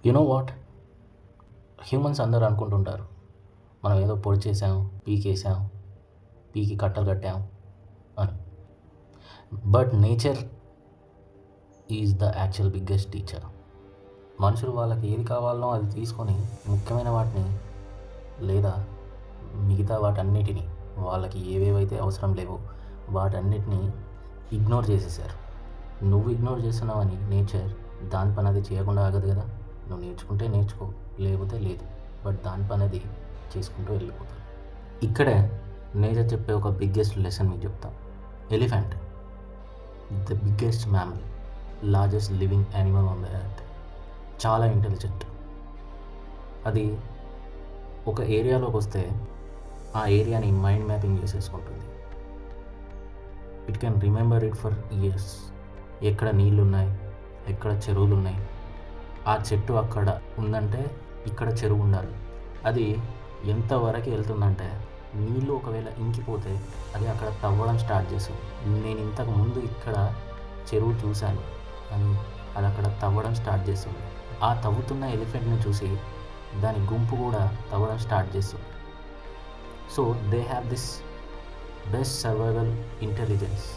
You know what, humans అందరూ అనుకుంటుంటారు మనం ఏదో పొడి చేసాం, పీకేసాం, పీకి కట్టలు కట్టాం అని. But nature is the actual biggest teacher. మనుషులు వాళ్ళకి ఏది కావాలనో అది తీసుకొని ముఖ్యమైన వాటిని లేదా మిగతా వాటన్నిటిని, వాళ్ళకి ఏవేవైతే అవసరం లేవో వాటన్నిటిని ఇగ్నోర్ చేసేసారు. నువ్వు ఇగ్నోర్ చేస్తున్నావని నేచర్ దాని పని అది చేయకుండా ఆగదు కదా. నువ్వు నేర్చుకుంటే నేర్చుకో, లేకపోతే లేదు. బట్ దాని పని అది చేసుకుంటూ వెళ్ళిపోతుంది. ఇక్కడే నేచర్ చెప్పే ఒక బిగ్గెస్ట్ లెసన్ మీకు చెప్తాం. Elephant, the biggest mammal, largest living animal on the earth, చాలా ఇంటెలిజెంట్. అది ఒక ఏరియాలోకి వస్తే ఆ ఏరియాని మైండ్ మ్యాపింగ్ చేసేసుకుంటుంది. It can remember it for years. ఎక్కడ నీళ్ళు ఉన్నాయి, ఎక్కడ చెరువులు ఉన్నాయి, ఆ చెట్టు అక్కడ ఉందంటే ఇక్కడ చెరువు ఉండాలి. అది ఎంతవరకు వెళ్తుందంటే నీళ్ళు ఒకవేళ ఇంకిపోతే అది అక్కడ తవ్వడం స్టార్ట్ చేస్తుంది. నేను ఇంతకు ముందు ఇక్కడ చెరువు చూశాను అని అది అక్కడ తవ్వడం స్టార్ట్ చేస్తుంది. ఆ తవ్వుతున్న ఎలిఫెంట్ని చూసి దాని గుంపు కూడా తవ్వడం స్టార్ట్ చేస్తుంది. So they have this best survival intelligence.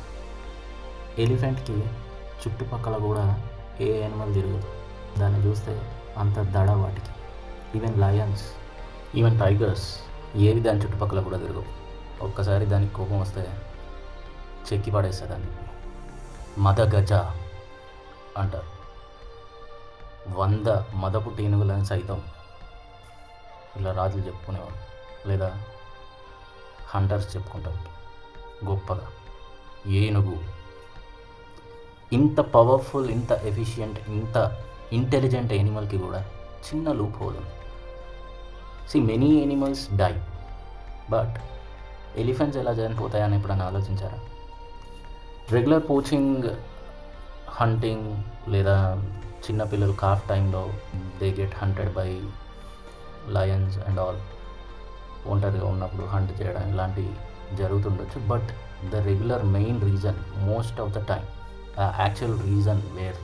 ఎలిఫెంట్కి చుట్టుపక్కల కూడా ఏ యానిమల్ తిరగదు. దాన్ని చూస్తే అంత దడ వాటికి. ఈవెన్ లయన్స్, ఈవెన్ టైగర్స్ ఏవి దాని చుట్టుపక్కల కూడా తిరగవు. ఒక్కసారి దానికి కోపం వస్తే చెక్కి పడేస్తుంది దాన్ని. మద గజ అంటారు. 100 మదపు టేనుగులను సైతం ఇలా రాజులు చెప్పుకునేవారు, లేదా హంటర్స్ చెప్పుకుంటారు గొప్పగా. ఏనుగు ఇంత పవర్ఫుల్, ఇంత ఎఫిషియంట్, ఇంత ఇంటెలిజెంట్ యానిమల్కి కూడా చిన్న లూప్ హోల్ ఉంది. See many animals die, but elephants ఎలా చనిపోతాయని ఎప్పుడైనా ఆలోచించారా? రెగ్యులర్ పోచింగ్, హంటింగ్, లేదా చిన్నపిల్లలు కాఫ్ టైంలో they get hunted by lions and all. ఒంటరిగా ఉన్నప్పుడు హంట్ చేయడం ఇలాంటివి జరుగుతుండొచ్చు. But the regular main reason, most of the time actual reason where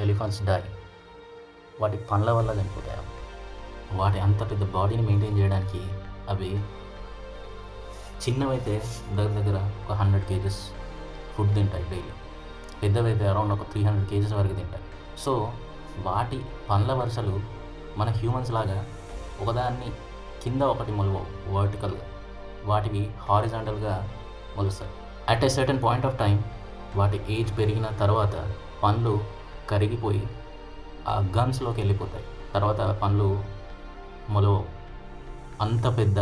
elephants die, వాటి పండ్ల వల్ల చనిపోతాయి. వాటి అంత పెద్ద బాడీని మెయింటైన్ చేయడానికి అవి చిన్నవైతే దగ్గర ఒక 100 kgs ఫుడ్ తింటాయి డైలీ. పెద్దవైతే అరౌండ్ ఒక 300 kgs వరకు తింటాయి. సో వాటి పండ్ల వరుసలు మన హ్యూమన్స్ లాగా ఒకదాన్ని కింద ఒకటి మొలవవు వర్టికల్గా, వాటివి హారిజాంటల్గా మొలుస్తాయి. At a certain point of time వాటి ఏజ్ పెరిగిన తర్వాత పండ్లు కరిగిపోయి ఆ గన్స్లోకి వెళ్ళిపోతాయి. తర్వాత పండ్లు మొలవవు. అంత పెద్ద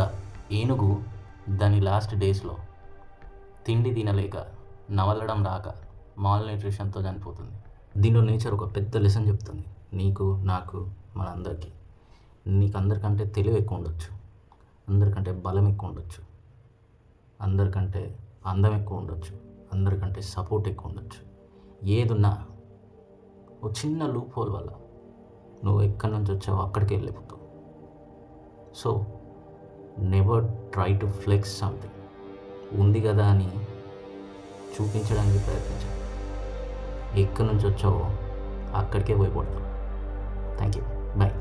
ఏనుగు దాని లాస్ట్ డేస్లో తిండి తినలేక, నవలడం రాక, మాల్ న్యూట్రిషన్తో చనిపోతుంది. దీనిలో నేచర్ ఒక పెద్ద లెసన్ చెప్తుంది నీకు, నాకు, మనందరికీ. నీకు అందరికంటే తెలివి ఎక్కువ ఉండొచ్చు, అందరికంటే బలం ఎక్కువ ఉండొచ్చు, అందరికంటే అందం ఎక్కువ ఉండొచ్చు, అందరికంటే సపోర్ట్ ఎక్కువ ఉండొచ్చు. ఏదున్నా ఓ చిన్న లూప్ హోల్ వల్ల నువ్వు ఎక్కడి నుంచి వచ్చావో అక్కడికి వెళ్ళిపోతావు. So never try to flex something. ఉంది కదా అని చూపించడానికి ప్రయత్నించావు. ఎక్కడి నుంచి వచ్చావో అక్కడికే పోయిపోతావు. Thank you, bye.